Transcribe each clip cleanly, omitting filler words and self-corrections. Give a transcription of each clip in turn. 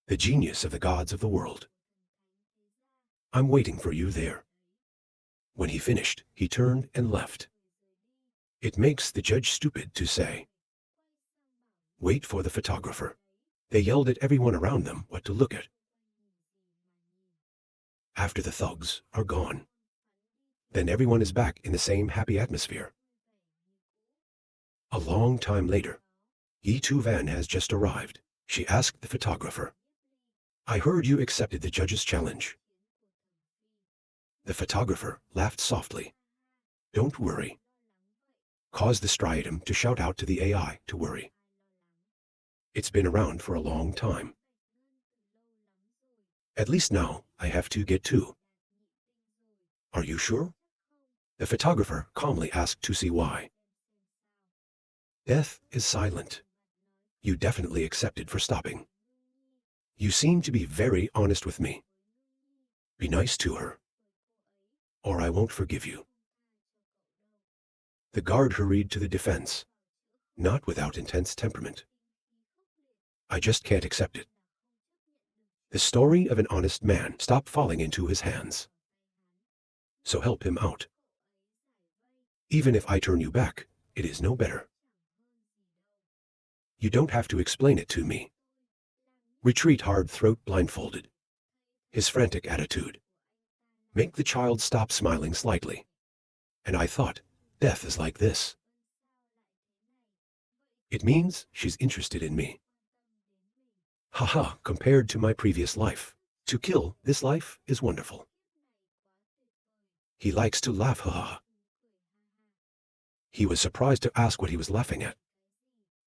the genius of the gods of the world. I'm waiting for you there." When he finished, he turned and left. It makes the judge stupid to say, "Wait for the photographer." They yelled at everyone around them what to look at. After the thugs are gone, then everyone is back in the same happy atmosphere. A long time later, Yi Tu Van has just arrived. She asked the photographer, "I heard you accepted the judge's challenge." The photographer laughed softly. "Don't worry." Caused the striatum to shout out to the AI to worry. It's been around for a long time. At least now, I have to get to. Are you sure? The photographer calmly asked to see why. Death is silent. You definitely accepted for stopping. You seem to be very honest with me. Be nice to her, or I won't forgive you. The guard hurried to the defense, not without intense temperament. I just can't accept it. The story of an honest man stopped falling into his hands. So help him out. Even if I turn you back, it is no better. You don't have to explain it to me. Retreat hard throat blindfolded. His frantic attitude. Make the child stop smiling slightly. And I thought, death is like this. It means she's interested in me. Haha, compared to my previous life. To kill this life is wonderful. He likes to laugh, haha. He was surprised to ask what he was laughing at.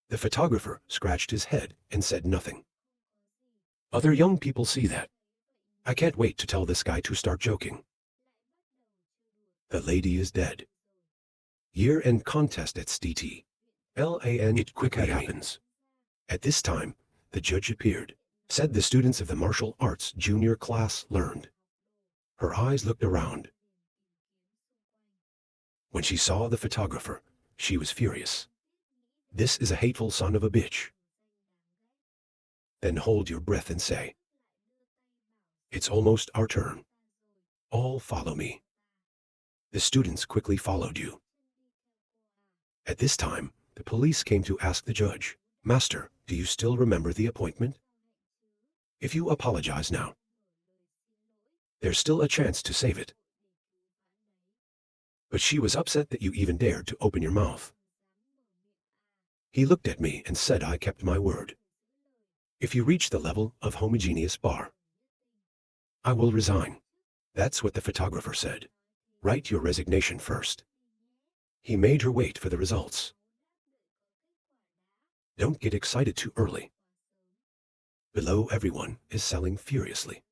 The photographer scratched his head and said nothing. Other young people see that. I can't wait to tell this guy to start joking. The lady is dead. Year-end contest at STT. LAN. It quickly happens. At this time, the judge appeared. Said the students of the martial arts junior class learned. Her eyes looked around. When she saw the photographer, she was furious. This is a hateful son of a bitch. Then hold your breath and say, "It's almost our turn. All follow me." The students quickly followed you. At this time, the police came to ask the judge, "Master, do you still remember the appointment? If you apologize now, there's still a chance to save it." But she was upset that you even dared to open your mouth. He looked at me and said I kept my word. If you reach the level of homogeneous bar, I will resign. That's what the photographer said. Write your resignation first. He made her wait for the results. Don't get excited too early. Below everyone is selling furiously.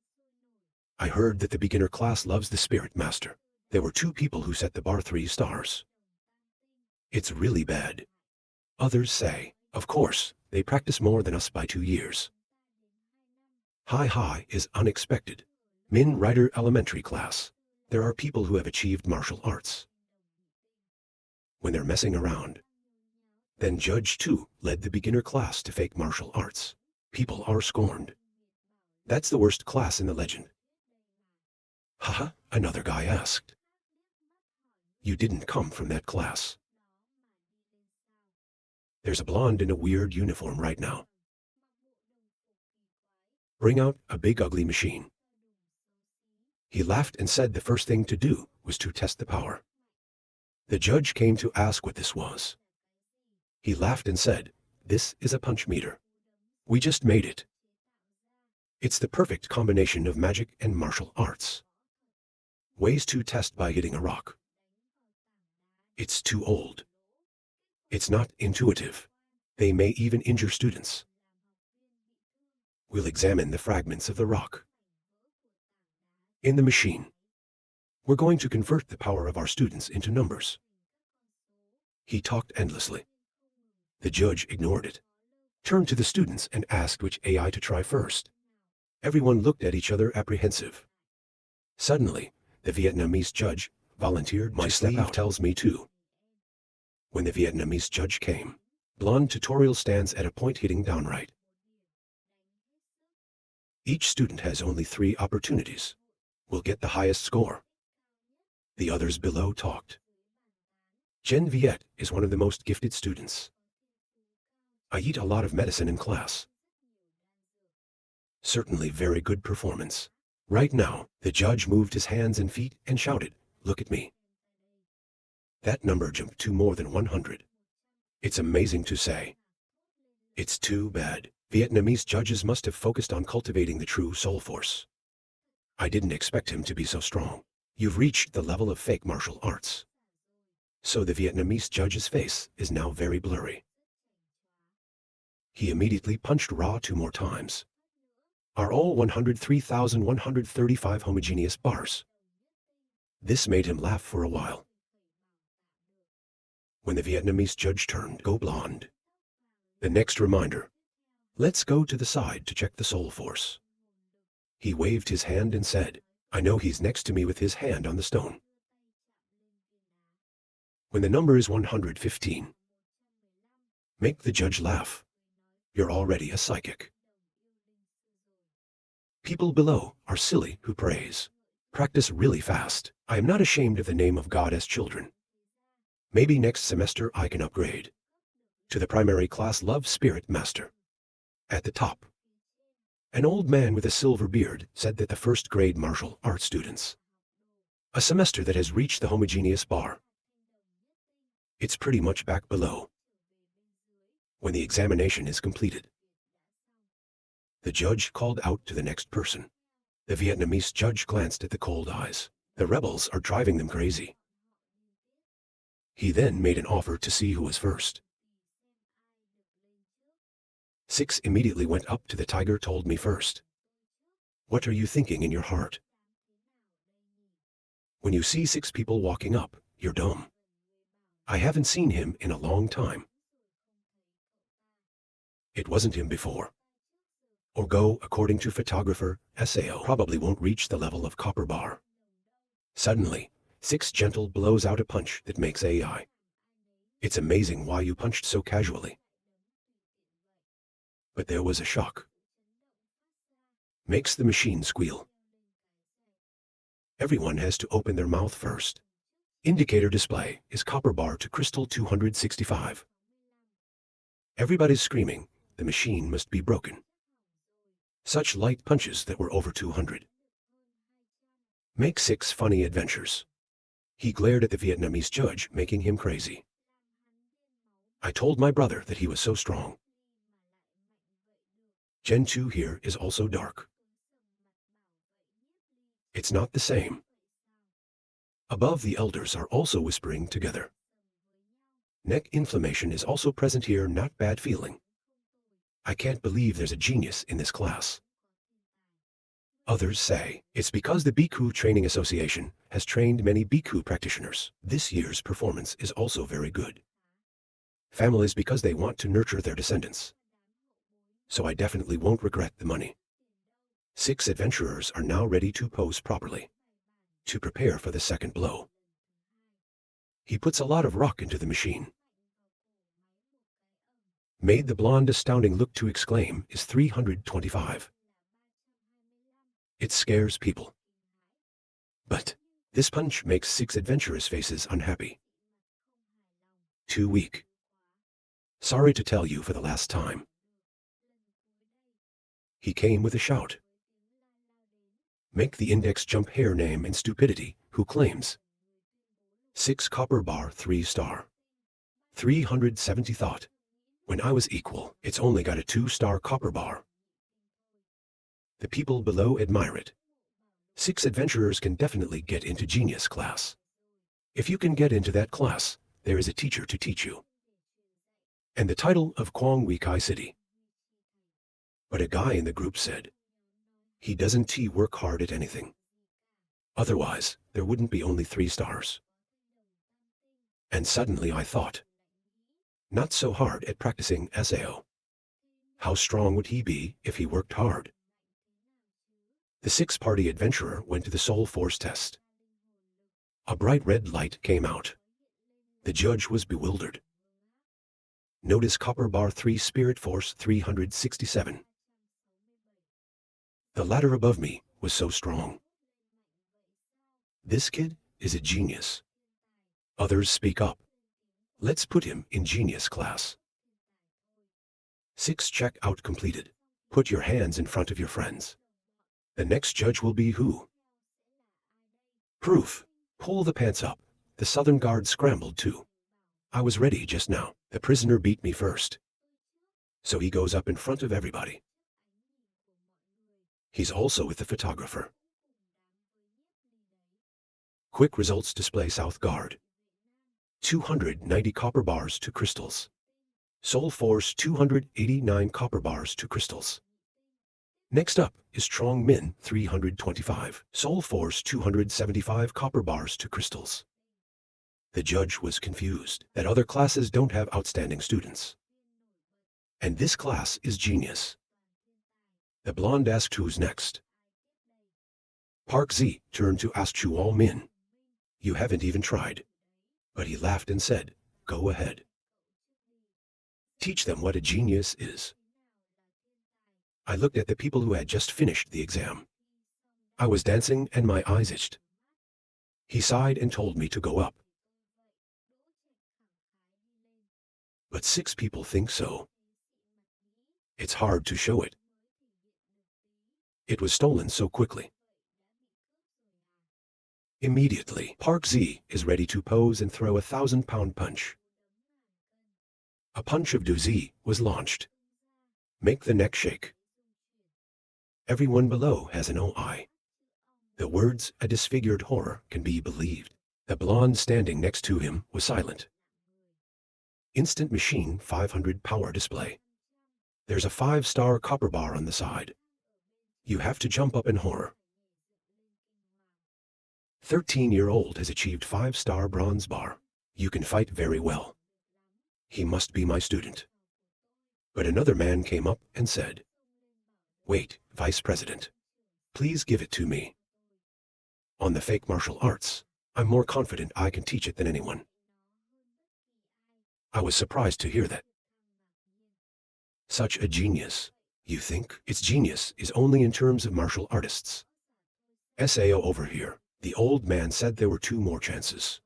I heard that the beginner class loves the spirit master. There were 2 people who set the bar 3 stars. It's really bad. Others say, of course, they practice more than us by 2 years. High is unexpected. Min Rider elementary class. There are people who have achieved martial arts. When they're messing around. Then Judge 2 led the beginner class to fake martial arts. People are scorned. That's the worst class in the legend. Haha, another guy asked. You didn't come from that class. There's a blonde in a weird uniform right now. Bring out a big ugly machine. He laughed and said the first thing to do was to test the power. The judge came to ask what this was. He laughed and said, "This is a punch meter. We just made it. It's the perfect combination of magic and martial arts. Ways to test by hitting a rock. It's too old. It's not intuitive. They may even injure students. We'll examine the fragments of the rock. In the machine, we're going to convert the power of our students into numbers." He talked endlessly. The judge ignored it, turned to the students and asked which AI to try first. Everyone looked at each other apprehensive. Suddenly, the Vietnamese judge volunteered. My sleeve tells me to. When the Vietnamese judge came, blonde tutorial stands at a point hitting downright. Each student has only 3 opportunities. Will get the highest score. The others below talked. Jen Viet is one of the most gifted students. I eat a lot of medicine in class. Certainly very good performance. Right now, the judge moved his hands and feet and shouted, "Look at me." That number jumped to more than 100. It's amazing to say. It's too bad. Vietnamese judges must have focused on cultivating the true soul force. I didn't expect him to be so strong. You've reached the level of fake martial arts. So the Vietnamese judge's face is now very blurry. He immediately punched Ra 2 more times. Are all 103,135 homogeneous bars. This made him laugh for a while. When the Vietnamese judge turned go blonde. The next reminder. Let's go to the side to check the soul force. He waved his hand and said, I know he's next to me with his hand on the stone. When the number is 115. Make the judge laugh. You're already a psychic. People below are silly who praise. Practice really fast. I am not ashamed of the name of God as children. Maybe next semester I can upgrade to the primary class Love Spirit Master. At the top, an old man with a silver beard said that the first grade martial arts students, a semester that has reached the homogeneous bar. It's pretty much back below. When the examination is completed, the judge called out to the next person. The Vietnamese judge glanced at the cold eyes. The rebels are driving them crazy. He then made an offer to see who was first. 6 immediately went up to the tiger told me first. What are you thinking in your heart? When you see 6 people walking up, you're dumb. I haven't seen him in a long time. It wasn't him before. Or go according to photographer, SAO probably won't reach the level of copper bar. Suddenly, 6 gentle blows out a punch that makes AI. It's amazing why you punched so casually. But there was a shock. Makes the machine squeal. Everyone has to open their mouth first. Indicator display is copper bar to crystal 265. Everybody's screaming, the machine must be broken. Such light punches that were over 200. Make 6 funny adventures. He glared at the Vietnamese judge, making him crazy. I told my brother that he was so strong. Gen 2 here is also dark. It's not the same. Above, the elders are also whispering together. Neck inflammation is also present here, not bad feeling. I can't believe there's a genius in this class. Others say, it's because the Bhikkhu Training Association has trained many Bhikkhu practitioners. This year's performance is also very good. Families because they want to nurture their descendants. So I definitely won't regret the money. 6 adventurers are now ready to pose properly. To prepare for the second blow. He puts a lot of rock into the machine. Made the blonde astounding look to exclaim is 325. It scares people. But this punch makes 6 adventurous faces unhappy. Too weak. Sorry to tell you for the last time. He came with a shout. Make the index jump hair name and stupidity, who claims. 6 copper bar 3 star. 370 thought. When I was equal, it's only got a 2-star copper bar. The people below admire it. 6 adventurers can definitely get into genius class. If you can get into that class, there is a teacher to teach you. And the title of Quang Wei Kai City. But a guy in the group said, he doesn't work hard at anything. Otherwise, there wouldn't be only 3 stars. And suddenly I thought, not so hard at practicing SAO. How strong would he be if he worked hard? The 6-party adventurer went to the soul force test. A bright red light came out. The judge was bewildered. Notice copper bar 3 spirit force 367. The ladder above me was so strong. This kid is a genius. Others speak up. Let's put him in genius class. 6 check out completed. Put your hands in front of your friends. The next judge will be who? Proof. Pull the pants up. The Southern Guard scrambled too. I was ready just now. The prisoner beat me first. So he goes up in front of everybody. He's also with the photographer. Quick results display South Guard. 290 copper bars to crystals. Soul Force 289 copper bars to crystals. Next up is Strong Min 325. Soul Force 275 copper bars to crystals. The judge was confused that other classes don't have outstanding students. And this class is genius. The blonde asked who's next. Park Z turned to ask Chual Min. You haven't even tried. But he laughed and said, go ahead. Teach them what a genius is. I looked at the people who had just finished the exam. I was dancing and my eyes itched. He sighed and told me to go up. But 6 people think so. It's hard to show it. It was stolen so quickly. Immediately, Park Z is ready to pose and throw a 1,000-pound punch. A punch of Du Z was launched. Make the neck shake. Everyone below has an OI. The words, a disfigured horror, can be believed. The blonde standing next to him was silent. Instant machine 500 power display. There's a 5-star copper bar on the side. You have to jump up in horror. 13-year-old has achieved 5-star bronze bar. You can fight very well. He must be my student. But another man came up and said, wait, Vice President, please give it to me. On the fake martial arts, I'm more confident I can teach it than anyone. I was surprised to hear that. Such a genius. You think its genius is only in terms of martial artists. SAO over here. The old man said there were 2 more chances.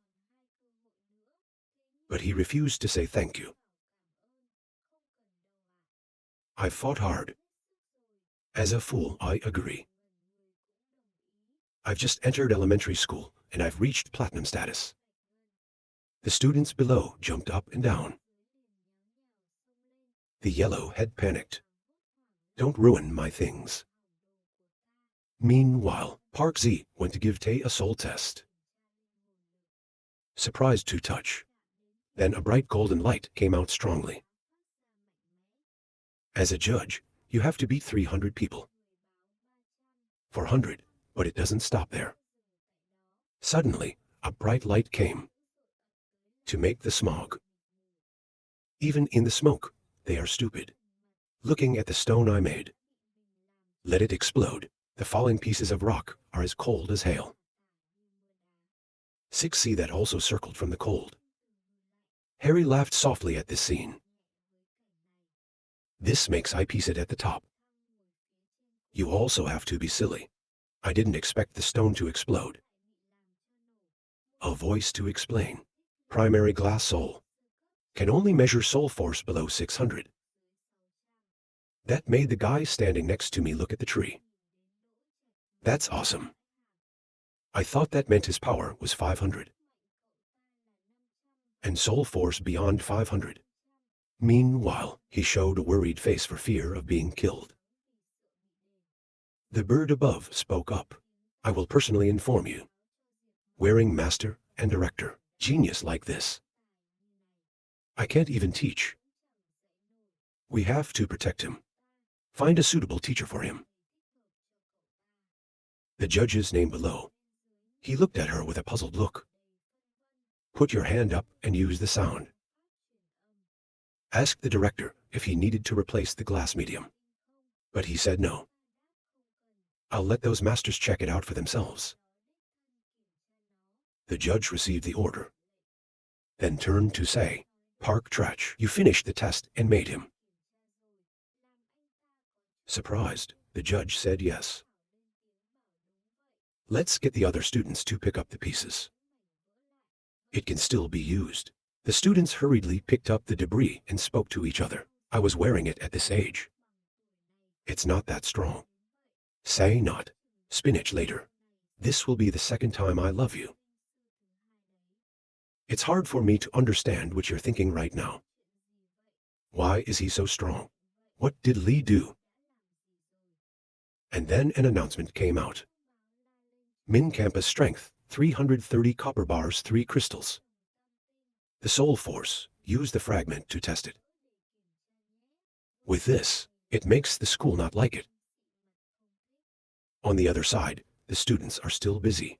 But he refused to say thank you. I've fought hard. As a fool, I agree. I've just entered elementary school, and I've reached platinum status. The students below jumped up and down. The yellow had panicked. Don't ruin my things. Meanwhile, Park Z went to give Tae a soul test. Surprised to touch. Then a bright golden light came out strongly. As a judge, you have to beat 300 people. 400, but it doesn't stop there. Suddenly, a bright light came. To make the smog. Even in the smoke, they are stupid. Looking at the stone I made. Let it explode. The falling pieces of rock are as cold as hail. 6 see that also circled from the cold. Harry laughed softly at this scene. This makes I piece it at the top. You also have to be silly. I didn't expect the stone to explode. A voice to explain. Primary glass soul. Can only measure soul force below 600. That made the guy standing next to me look at the tree. That's awesome. I thought that meant his power was 500. And soul force beyond 500. Meanwhile, he showed a worried face for fear of being killed. The bird above spoke up. I will personally inform you. Wearing master and director, genius like this. I can't even teach. We have to protect him. Find a suitable teacher for him. The judge's name below. He looked at her with a puzzled look. Put your hand up and use the sound. Asked the director if he needed to replace the glass medium. But he said no. I'll let those masters check it out for themselves. The judge received the order. Then turned to say, Park Trach, you finished the test and made him. Surprised, the judge said yes. Let's get the other students to pick up the pieces. It can still be used. The students hurriedly picked up the debris and spoke to each other. I was wearing it at this age. It's not that strong. Say not. Spinach later. This will be the second time I love you. It's hard for me to understand what you're thinking right now. Why is he so strong? What did Li do? And then an announcement came out. Min Campus Strength, 330 copper bars, 3 crystals. The Soul Force, use the fragment to test it. With this, it makes the school not like it. On the other side, the students are still busy.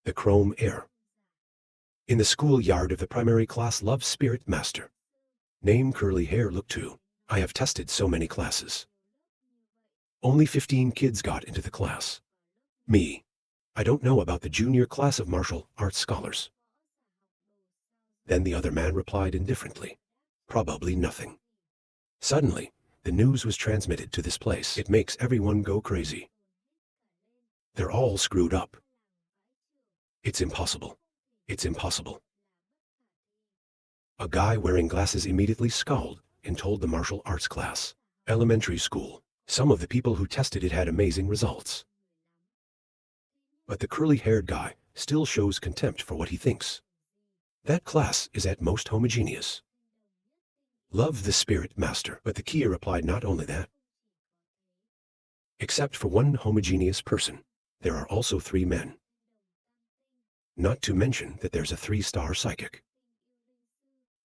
The Chrome Air. In the schoolyard of the primary class Love Spirit Master. Name Curly Hair Look 2. I have tested so many classes. Only 15 kids got into the class. Me. I don't know about the junior class of martial arts scholars. Then the other man replied indifferently. Probably nothing. Suddenly, the news was transmitted to this place. It makes everyone go crazy. They're all screwed up. It's impossible. It's impossible. A guy wearing glasses immediately scowled and told the martial arts class. Elementary school. Some of the people who tested it had amazing results. But the curly-haired guy still shows contempt for what he thinks. That class is at most homogeneous. Love the Spirit Master, but the Kia replied not only that. Except for one homogeneous person, there are also 3 men. Not to mention that there's a 3-star psychic.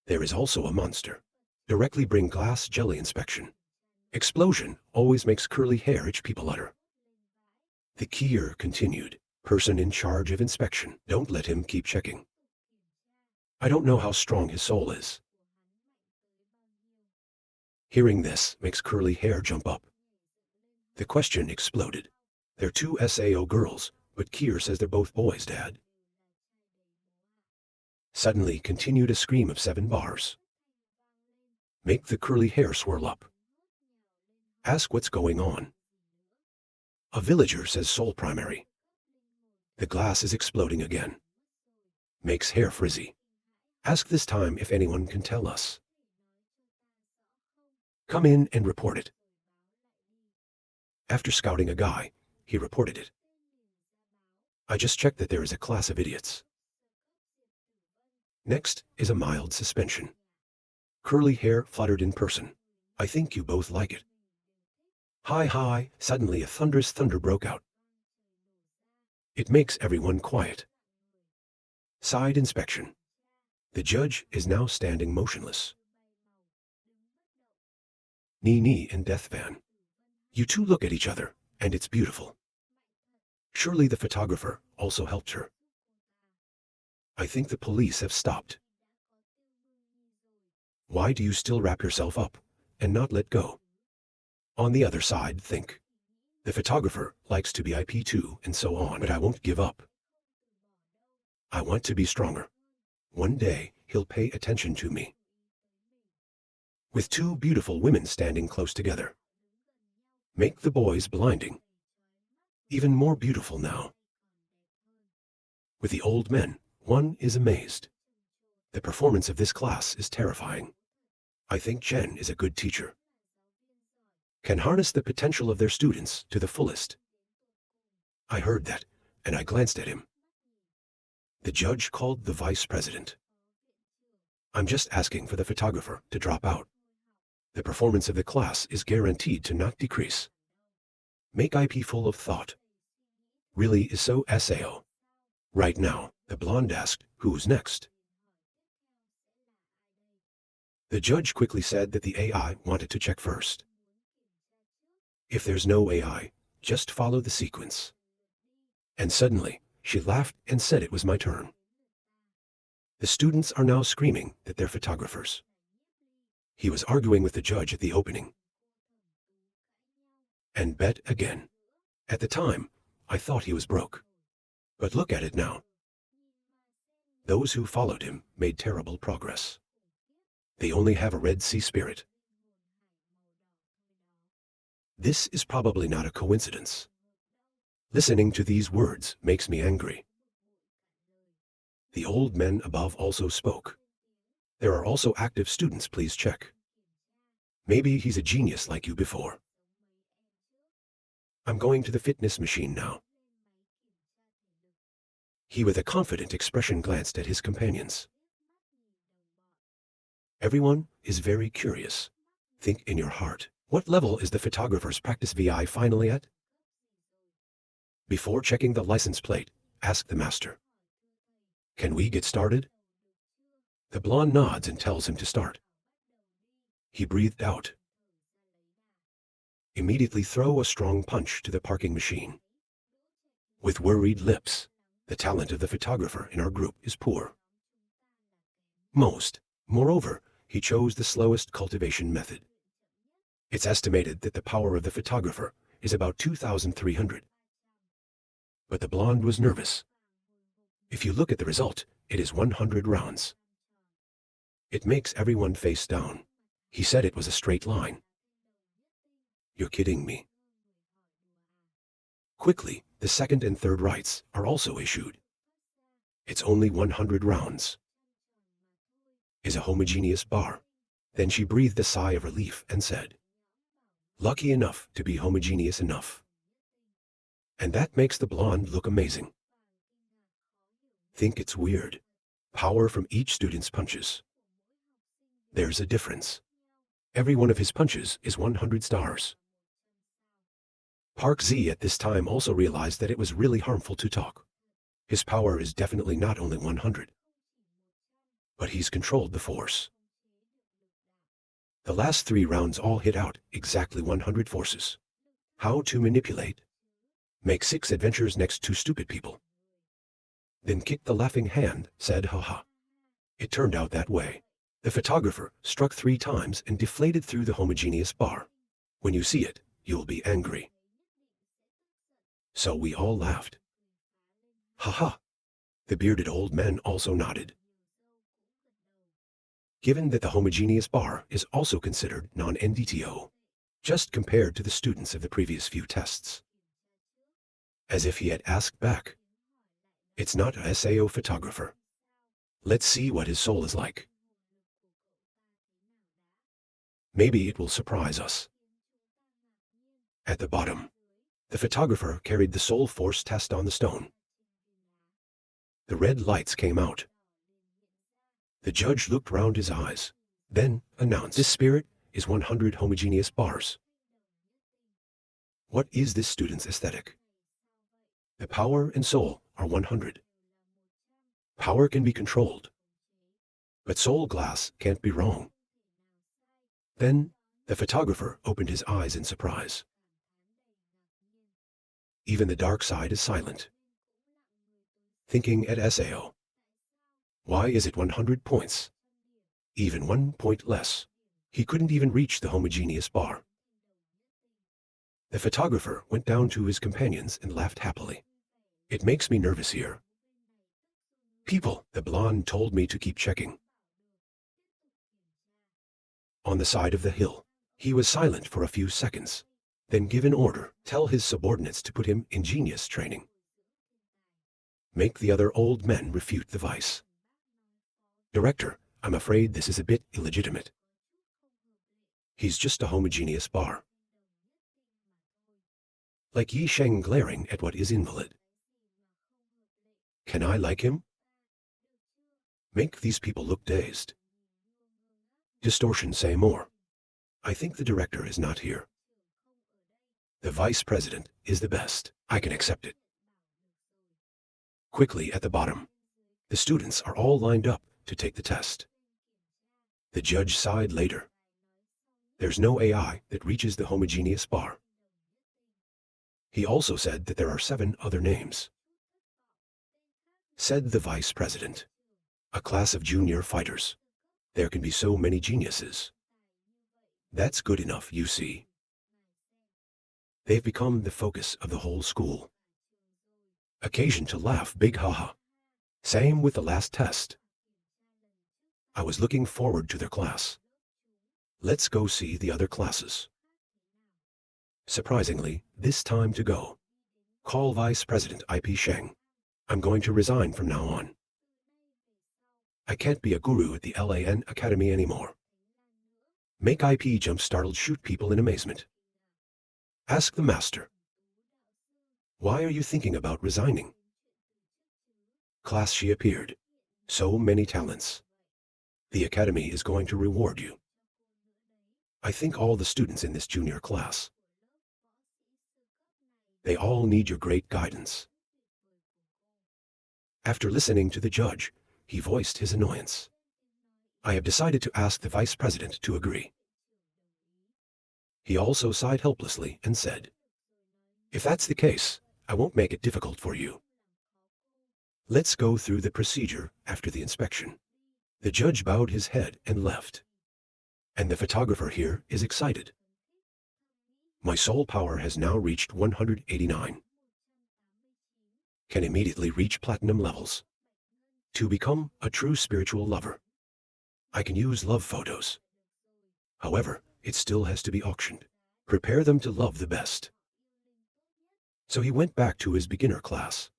There is also a monster. Directly bring glass jelly inspection. Explosion always makes curly hair itch people utter. The Kier continued. Person in charge of inspection. Don't let him keep checking. I don't know how strong his soul is. Hearing this makes curly hair jump up. The question exploded. They're 2 SAO girls, but Kier says they're both boys, Dad. Suddenly continued a scream of 7 bars. Make the curly hair swirl up. Ask what's going on. A villager says soul primary. The glass is exploding again. Makes hair frizzy. Ask this time if anyone can tell us. Come in and report it. After scouting a guy, he reported it. I just checked that there is a class of idiots. Next is a mild suspension. Curly hair fluttered in person. I think you both like it. Hi, suddenly a thunderous thunder broke out. It makes everyone quiet. Side inspection. The judge is now standing motionless. Nie Li and Death Van. You 2 look at each other, and it's beautiful. Surely the photographer also helped her. I think the police have stopped. Why do you still wrap yourself up and not let go? On the other side, think. The photographer likes to be IP too and so on, but I won't give up. I want to be stronger. One day, he'll pay attention to me. With 2 beautiful women standing close together. Make the boys blinding. Even more beautiful now. With the old men, one is amazed. The performance of this class is terrifying. I think Chen is a good teacher. Can harness the potential of their students to the fullest. I heard that, and I glanced at him. The judge called the vice president. I'm just asking for the photographer to drop out. The performance of the class is guaranteed to not decrease. Make IP full of thought. Really is so SAO. Right now, the blonde asked, who's next? The judge quickly said that the AI wanted to check first. If there's no AI, just follow the sequence. And suddenly, she laughed and said it was my turn. The students are now screaming that they're photographers. He was arguing with the judge at the opening. And bet again. At the time, I thought he was broke. But look at it now. Those who followed him made terrible progress. They only have a Red Sea spirit. This is probably not a coincidence. Listening to these words makes me angry. The old men above also spoke. There are also active students, please check. Maybe he's a genius like you before. I'm going to the fitness machine now. He with a confident expression glanced at his companions. Everyone is very curious. Think in your heart, what level is the photographer's practice VI finally at? Before checking the license plate, ask the master. Can we get started? The blonde nods and tells him to start. He breathed out. Immediately throw a strong punch to the parking machine. With worried lips, the talent of the photographer in our group is poor. Moreover, he chose the slowest cultivation method. It's estimated that the power of the photographer is about 2,300. But the blonde was nervous. If you look at the result, it is 100 rounds. It makes everyone face down. He said it was a straight line. You're kidding me. Quickly, the second and third rites are also issued. It's only 100 rounds. Is a homogeneous bar. Then she breathed a sigh of relief and said, lucky enough to be homogeneous enough. And that makes the blonde look amazing. Think it's weird. Power from each student's punches. There's a difference. Every one of his punches is 100 stars. Park Z at this time also realized that it was really harmful to talk. His power is definitely not only 100. But he's controlled the force. The last 3 rounds all hit out exactly 100 forces. How to manipulate? Make 6 adventures next to stupid people. Then kick the laughing hand, said haha. It turned out that way. The photographer struck 3 times and deflated through the homogeneous bar. When you see it, you'll be angry. So we all laughed. Haha. The bearded old men also nodded. Given that the homogeneous bar is also considered non-NDTO, just compared to the students of the previous few tests. As if he had asked back. It's not a SAO photographer. Let's see what his soul is like. Maybe it will surprise us. At the bottom, the photographer carried the soul force test on the stone. The red lights came out. The judge looked round his eyes, then announced, this spirit is 100 homogeneous bars. What is this student's aesthetic? The power and soul are 100. Power can be controlled, but soul glass can't be wrong. Then the photographer opened his eyes in surprise. Even the dark side is silent. Thinking at SAO. Why is it 100 points? Even 1 point less. He couldn't even reach the homogeneous bar. The photographer went down to his companions and laughed happily. It makes me nervous here. People, the blonde told me to keep checking. On the side of the hill, he was silent for a few seconds, then give an order, tell his subordinates to put him in genius training. Make the other old men refute the vice. Director, I'm afraid this is a bit illegitimate. He's just a homogeneous bar. Like Yi Sheng glaring at what is invalid. Can I like him? Make these people look dazed. Distortion say more. I think the director is not here. The vice president is the best. I can accept it. Quickly at the bottom, the students are all lined up to take the test. The judge sighed later. There's no AI that reaches the homogeneous bar. He also said that there are 7 other names. Said the vice president. A class of junior fighters. There can be so many geniuses. That's good enough, you see. They've become the focus of the whole school. Occasion to laugh big haha. Same with the last test. I was looking forward to their class. Let's go see the other classes. Surprisingly, this time to go. Call Vice President IP Sheng. I'm going to resign from now on. I can't be a guru at the LAN Academy anymore. Make IP jump startled shoot people in amazement. Ask the master. Why are you thinking about resigning? Class, she appeared. So many talents. The academy is going to reward you. I think all the students in this junior class. They all need your great guidance. After listening to the judge, he voiced his annoyance. I have decided to ask the vice president to agree. He also sighed helplessly and said, if that's the case, I won't make it difficult for you. Let's go through the procedure after the inspection. The judge bowed his head and left. And the photographer here is excited. My soul power has now reached 189. Can immediately reach platinum levels. To become a true spiritual lover, I can use love photos. However, it still has to be auctioned. Prepare them to love the best. So he went back to his beginner class.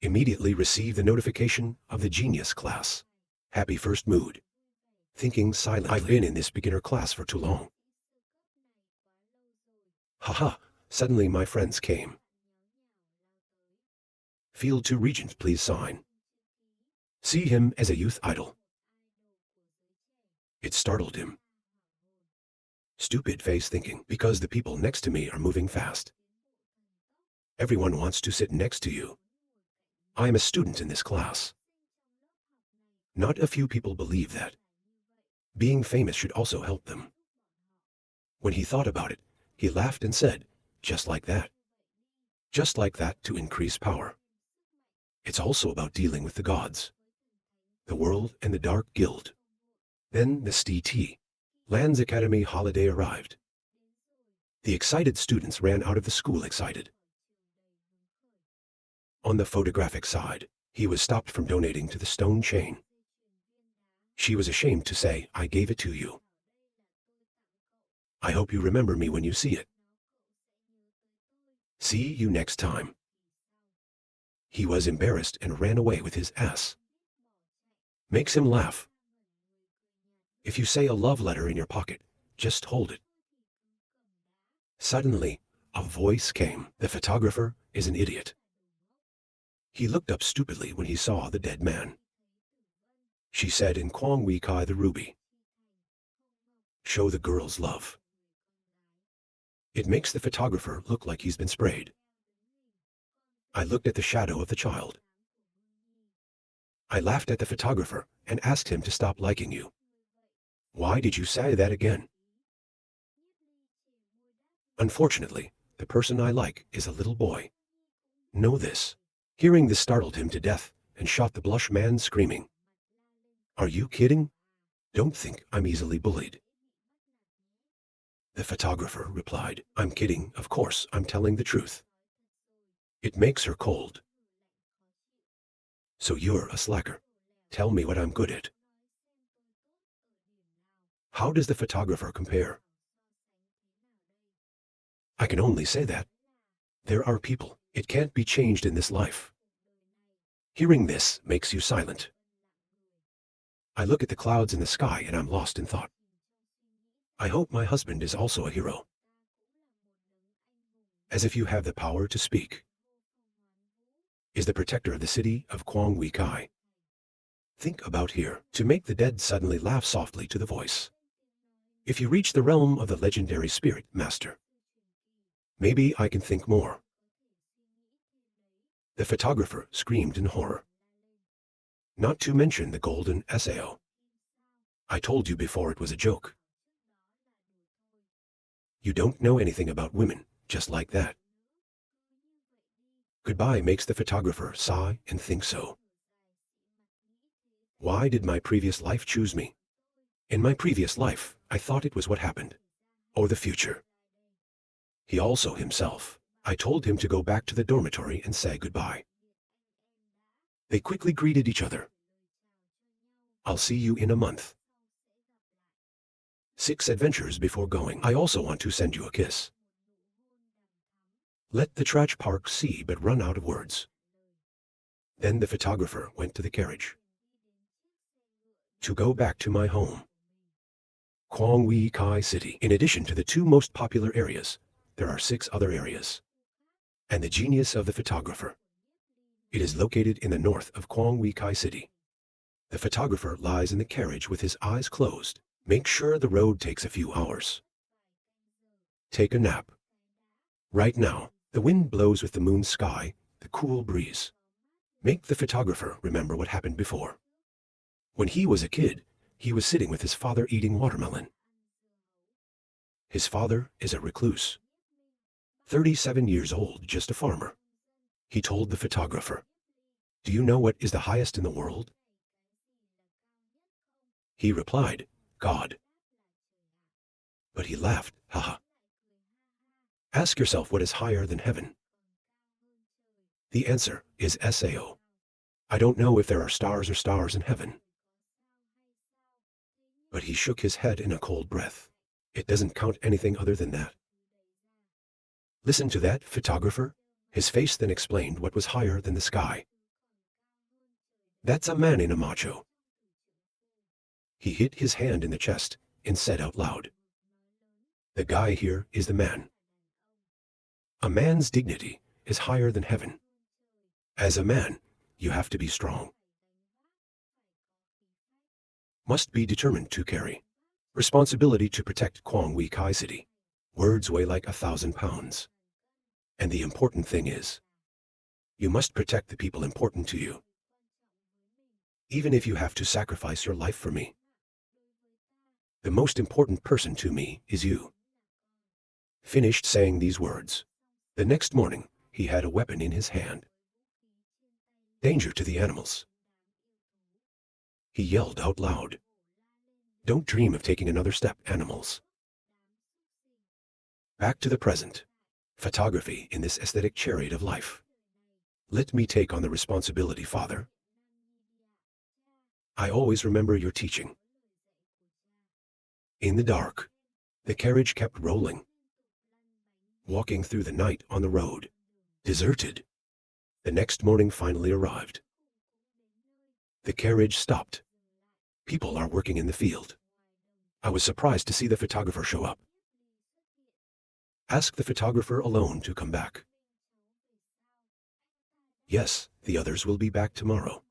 Immediately received the notification of the genius class. Happy first mood. Thinking silently, I've been in this beginner class for too long. Haha, suddenly my friends came. Field 2 Regent, please sign. See him as a youth idol. It startled him. Stupid face thinking, because the people next to me are moving fast. Everyone wants to sit next to you. I am a student in this class. Not a few people believe that. Being famous should also help them. When he thought about it, he laughed and said, just like that. Just like that to increase power. It's also about dealing with the gods, the world, and the Dark Guild. Then the STT, Lands Academy holiday arrived. The excited students ran out of the school excited. On the photographic side, he was stopped from donating to the stone chain. She was ashamed to say, I gave it to you. I hope you remember me when you see it. See you next time. He was embarrassed and ran away with his ass. Makes him laugh. If you say a love letter in your pocket, just hold it. Suddenly, a voice came. The photographer is an idiot. He looked up stupidly when he saw the dead man. She said in Kwang Wei Kai the ruby. Show the girls love. It makes the photographer look like he's been sprayed. I looked at the shadow of the child. I laughed at the photographer and asked him to stop liking you. Why did you say that again? Unfortunately, the person I like is a little boy. Know this. Hearing this startled him to death and shot the blush man screaming. Are you kidding? Don't think I'm easily bullied. The photographer replied, I'm kidding, of course, I'm telling the truth. It makes her cold. So you're a slacker. Tell me what I'm good at. How does the photographer compare? I can only say that. There are people, it can't be changed in this life. Hearing this makes you silent. I look at the clouds in the sky and I'm lost in thought. I hope my husband is also a hero. As if you have the power to speak. Is the protector of the city of Kwang Wei Kai. Think about here, to make the dead suddenly laugh softly to the voice. If you reach the realm of the legendary spirit master, maybe I can think more. The photographer screamed in horror. Not to mention the golden SAO. I told you before it was a joke. You don't know anything about women, just like that. Goodbye makes the photographer sigh and think so. Why did my previous life choose me? In my previous life, I thought it was what happened. Or the future. He also himself. I told him to go back to the dormitory and say goodbye. They quickly greeted each other. I'll see you in a month. 6 adventures before going. I also want to send you a kiss. Let the trash park see but run out of words. Then the photographer went to the carriage. To go back to my home. Quang Wei Kai City. In addition to the 2 most popular areas, there are 6 other areas. And the genius of the photographer. It is located in the north of Quang Wei Kai City. The photographer lies in the carriage with his eyes closed. Make sure the road takes a few hours. Take a nap. Right now, the wind blows with the moon's sky, the cool breeze. Make the photographer remember what happened before. When he was a kid, he was sitting with his father eating watermelon. His father is a recluse. 37 years old, just a farmer. He told the photographer, "Do you know what is the highest in the world?" He replied, "God." But he laughed, haha. Ask yourself what is higher than heaven. The answer is SAO. I don't know if there are stars or stars in heaven. But he shook his head in a cold breath. It doesn't count anything other than that. Listen to that, photographer. His face then explained what was higher than the sky. That's a man in a macho. He hit his hand in the chest and said out loud, "The guy here is the man. A man's dignity is higher than heaven. As a man, you have to be strong. Must be determined to carry responsibility to protect Quang Wei Kai City. Words weigh like 1,000 pounds. And the important thing is, you must protect the people important to you. Even if you have to sacrifice your life for me. The most important person to me is you." Finished saying these words. The next morning, he had a weapon in his hand. Danger to the animals. He yelled out loud. Don't dream of taking another step, animals. Back to the present. Photography in this aesthetic chariot of life. Let me take on the responsibility, Father. I always remember your teaching. In the dark, the carriage kept rolling. Walking through the night on the road. Deserted. The next morning finally arrived. The carriage stopped. People are working in the field. I was surprised to see the photographer show up. Ask the photographer alone to come back. Yes, the others will be back tomorrow.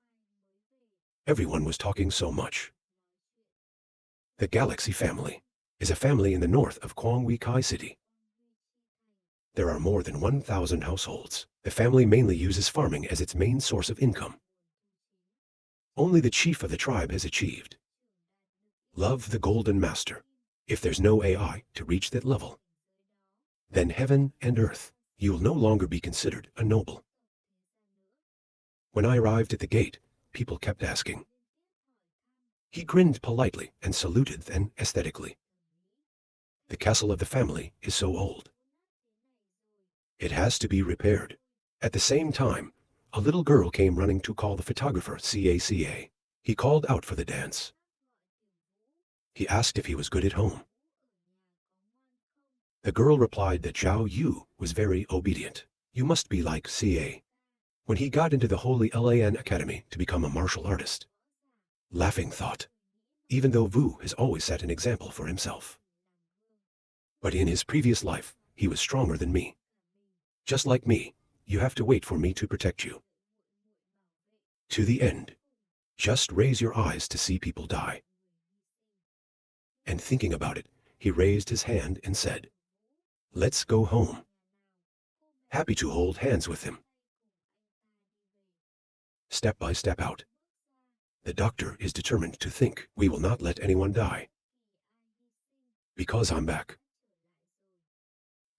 Everyone was talking so much. The Galaxy family is a family in the north of Quang Wei Kai City. There are more than 1,000 households. The family mainly uses farming as its main source of income. Only the chief of the tribe has achieved. Love the Golden Master. If there's no AI to reach that level, then heaven and earth, you will no longer be considered a noble. When I arrived at the gate, people kept asking. He grinned politely and saluted then aesthetically. The castle of the family is so old. It has to be repaired. At the same time, a little girl came running to call the photographer CACA. He called out for the dance. He asked if he was good at home. The girl replied that Zhao Yu was very obedient. You must be like CA. When he got into the Holy LAN Academy to become a martial artist. Laughing thought, even though Wu has always set an example for himself. But in his previous life, he was stronger than me. Just like me, you have to wait for me to protect you. To the end. Just raise your eyes to see people die. And thinking about it, he raised his hand and said, "Let's go home." Happy to hold hands with him. Step by step out. The doctor is determined to think we will not let anyone die. Because I'm back.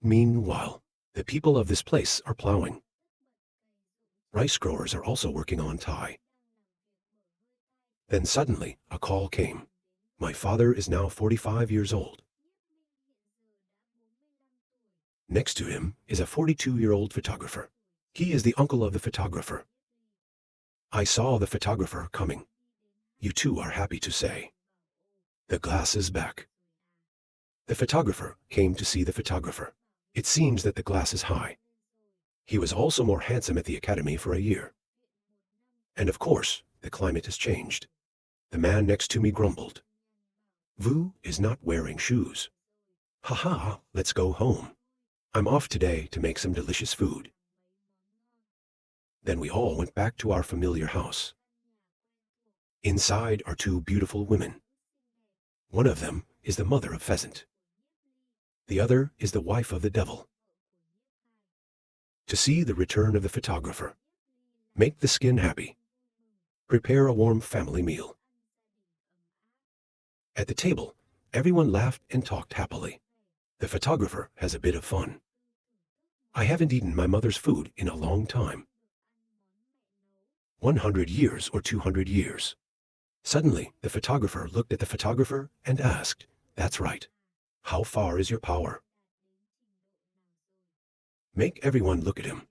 Meanwhile, the people of this place are plowing. Rice growers are also working on Thai. Then suddenly, a call came. My father is now 45 years old. Next to him is a 42-year-old photographer. He is the uncle of the photographer. I saw the photographer coming. You two are happy to say. The glass is back. The photographer came to see the photographer. It seems that the glass is high. He was also more handsome at the academy for a year. And of course, the climate has changed. The man next to me grumbled. Vu is not wearing shoes. Haha, let's go home. I'm off today to make some delicious food. Then we all went back to our familiar house. Inside are two beautiful women. One of them is the mother of Pheasant. The other is the wife of the devil. To see the return of the photographer. Make the skin happy. Prepare a warm family meal. At the table, everyone laughed and talked happily. The photographer has a bit of fun. I haven't eaten my mother's food in a long time. 100 years or 200 years. Suddenly, the photographer looked at the photographer and asked, "That's right. How far is your power?" Make everyone look at him.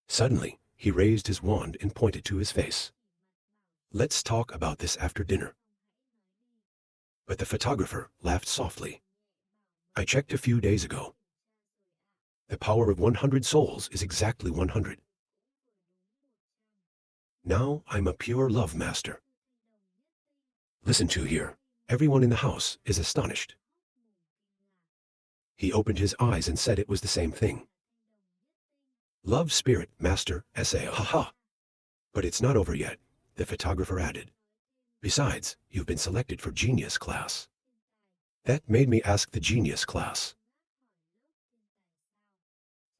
Suddenly, he raised his wand and pointed to his face. Let's talk about this after dinner. But the photographer laughed softly. I checked a few days ago. The power of 100 souls is exactly 100. Now I'm a pure love master. Listen to here. Everyone in the house is astonished. He opened his eyes and said it was the same thing. Love Spirit Master Sao. Haha. But it's not over yet, the photographer added. Besides, you've been selected for Genius class. That made me ask the Genius class.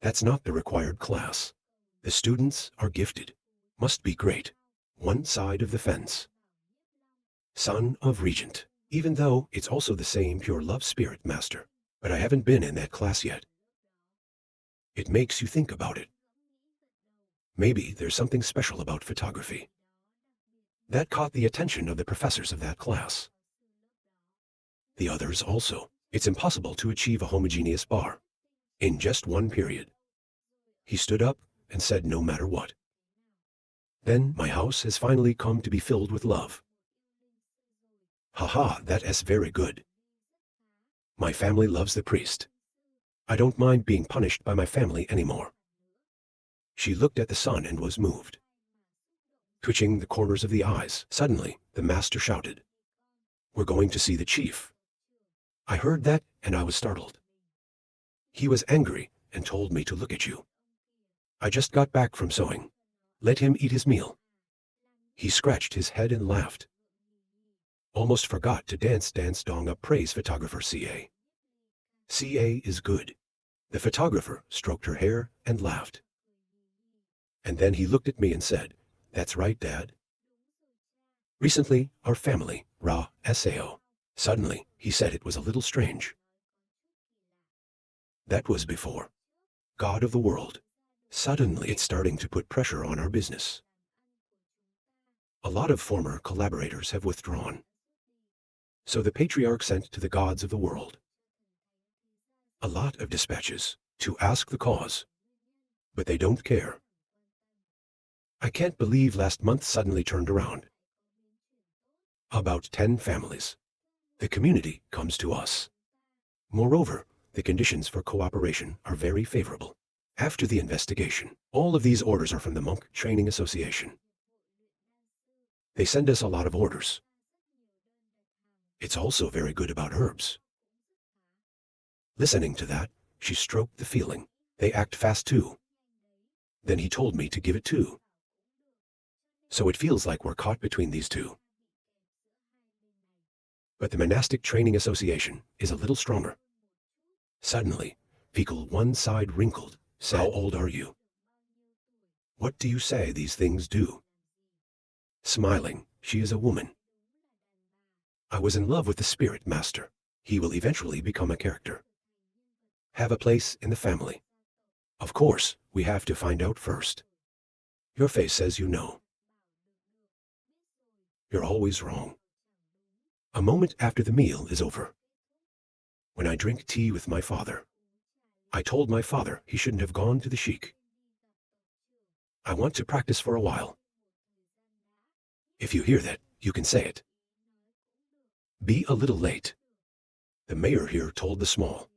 That's not the required class. The students are gifted. Must be great. One side of the fence. Son of Regent. Even though it's also the same pure love spirit master. But I haven't been in that class yet. It makes you think about it. Maybe there's something special about photography. That caught the attention of the professors of that class. The others also. It's impossible to achieve a homogeneous bar. In just one period. He stood up and said no matter what. Then my house has finally come to be filled with love. Haha, that is very good. My family loves the priest. I don't mind being punished by my family anymore. She looked at the sun and was moved. Twitching the corners of the eyes, suddenly the master shouted, "We're going to see the chief." I heard that and I was startled. He was angry and told me to look at you. I just got back from sewing. Let him eat his meal. He scratched his head and laughed. Almost forgot to dance dong up praise photographer CA. CA is good. The photographer stroked her hair and laughed. And then he looked at me and said, "That's right, Dad." Recently, our family, Ra Sao. Suddenly, he said it was a little strange. That was before. God of the world. Suddenly, it's starting to put pressure on our business. A lot of former collaborators have withdrawn. So the patriarch sent to the gods of the world a lot of dispatches to ask the cause. But they don't care. I can't believe last month suddenly turned around. About 10 families. The community comes to us. Moreover, the conditions for cooperation are very favorable. After the investigation, all of these orders are from the Monk Training Association. They send us a lot of orders. It's also very good about herbs. Listening to that, she stroked the feeling. They act fast too. Then he told me to give it too. So it feels like we're caught between these two. But the Monastic Training Association is a little stronger. Suddenly, Fecal one side wrinkled, said, "How old are you? What do you say these things do?" Smiling, she is a woman. I was in love with the spirit master. He will eventually become a character. Have a place in the family. Of course, we have to find out first. Your face says you know. You're always wrong. A moment after the meal is over. When I drink tea with my father. I told my father he shouldn't have gone to the sheik. I want to practice for a while. If you hear that, you can say it. Be a little late. The mayor here told the small.